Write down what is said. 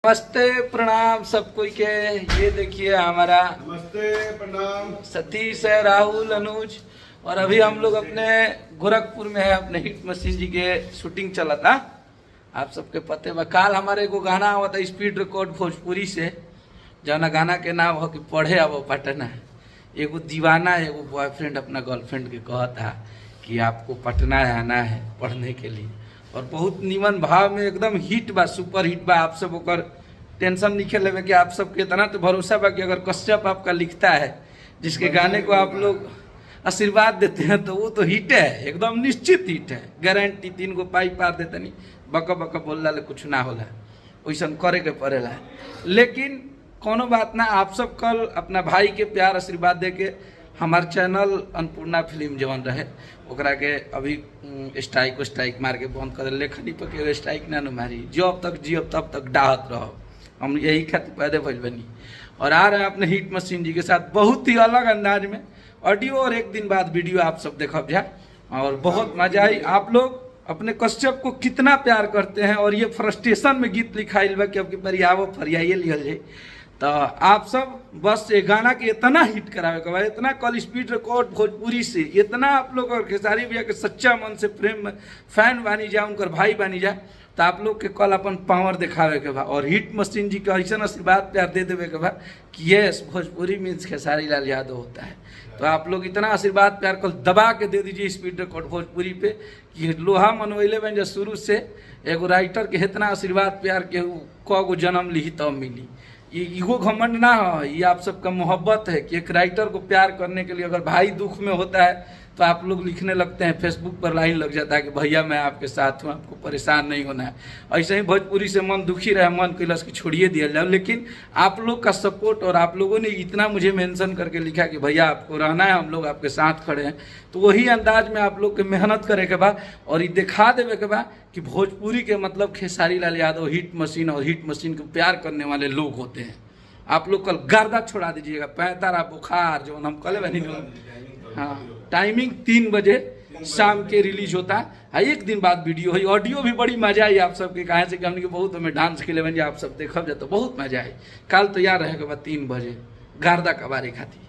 नमस्ते प्रणाम सब कोई के। ये देखिए हमारा नमस्ते प्रणाम सतीश है, राहुल, अनुज और अभी हम लोग अपने गोरखपुर में है, अपने हिट मशीन जी के शूटिंग चला था। आप सबके पते बा काल हमारे एगो गाना हुआ था स्पीड रिकॉर्ड भोजपुरी से, जौना गाना के नाम हो कि पढ़े अब पटना। एगो दीवाना एगो बॉयफ्रेंड अपना गर्लफ्रेंड के कहा था कि आपको पटना आना है पढ़ने के लिए, और बहुत निमन भाव में एकदम हिट बा, सुपर हिट बा। आप सब ओकर टेंशन नहीं लेवे कि आप सबके इतना तो भरोसा बा कि अगर कश्यप आपका लिखता है, जिसके गाने को आप लोग आशीर्वाद देते हैं, तो वो तो हिट है, एकदम निश्चित हिट है, गारंटी। 3 गो पाई पार देते नहीं, बक बक बोलला ले कुछ ना होला, वैसा करे के पड़ेला। लेकिन कोनो बात ना, आप सब कल अपना भाई के प्यार आशीर्वाद दे के हमार चैनल अन्नपूर्णा फिल्म जवन रहे ओकरा के अभी स्ट्राइक मार के बंद कर लेखनी पर के स्ट्राइक ना मारी, जब तक जियब तब तक डाहत रहो। हम यही खातिर पैदे भइल बनी और आ रहे हैं अपने हिट मशीन जी के साथ बहुत ही अलग अंदाज में ऑडियो, और एक दिन बाद वीडियो आप सब देखब जा, और बहुत मजा आई। आप लोग अपने कश्यप को कितना प्यार करते हैं, और ये फ्रस्ट्रेशन में गीत लिखाइल बा कि अब की परियावो फरियाइए लिखल जाए। तो आप सब बस ये गाना के इतना हिट करावे के बाद, इतना कल स्पीड रिकॉर्ड भोजपुरी से इतना आप लोग और खेसारी भैया के सच्चा मन से प्रेम फैन बानी जा, उनकर भाई बानी जा, तो आप लोग के कल अपन पावर दिखावे के बा, और हिट मशीन जी के ऐसा आशीर्वाद प्यार दे देवे के बा कि ये भोजपुरी मीन्स खेसारी लाल यादव होता है। तो आप लोग इतना आशीर्वाद प्यार कल दबा के दे दीजिए स्पीड रिकॉर्ड भोजपुरी पे कि लोहा मनवैले बन जा शुरू से एगो राइटर के इतना आशीर्वाद प्यार के कगो जन्म ली तब मिली। ये ईगो घमंड ना हो, ये आप सबका मोहब्बत है कि एक राइटर को प्यार करने के लिए अगर भाई दुख में होता है तो आप लोग लिखने लगते हैं, फेसबुक पर लाइन लग जाता है कि भैया मैं आपके साथ हूँ, आपको परेशान नहीं होना है। ऐसे ही भोजपुरी से मन दुखी रहे, मन कैलस की छोड़िए दिया जाए, लेकिन आप लोग का सपोर्ट और आप लोगों ने इतना मुझे मेंशन करके लिखा कि भैया आपको रहना है, हम लोग आपके साथ खड़े हैं, तो वही अंदाज में आप लोग के मेहनत करे के बाद और ये दिखा देवे के बाद कि भोजपुरी के मतलब खेसारी लाल यादव हिट मशीन, और हिट मशीन को प्यार करने वाले लोग होते हैं। आप लोग कल गर्दा छोड़ा दीजिएगा, पैंतारा बुखार जो हम कल बनी। हाँ, टाइमिंग 3 बजे शाम के रिलीज होता है। एक दिन बाद वीडियो है, ऑडियो भी बड़ी मजा आई आप सबके, कहा से कि हमने के बहुत हमें डांस खेले बन आप सब देखब जाए तो बहुत मजा आई। कल तैयार रहेगा 3 बजे गर्दा कबारे खाती।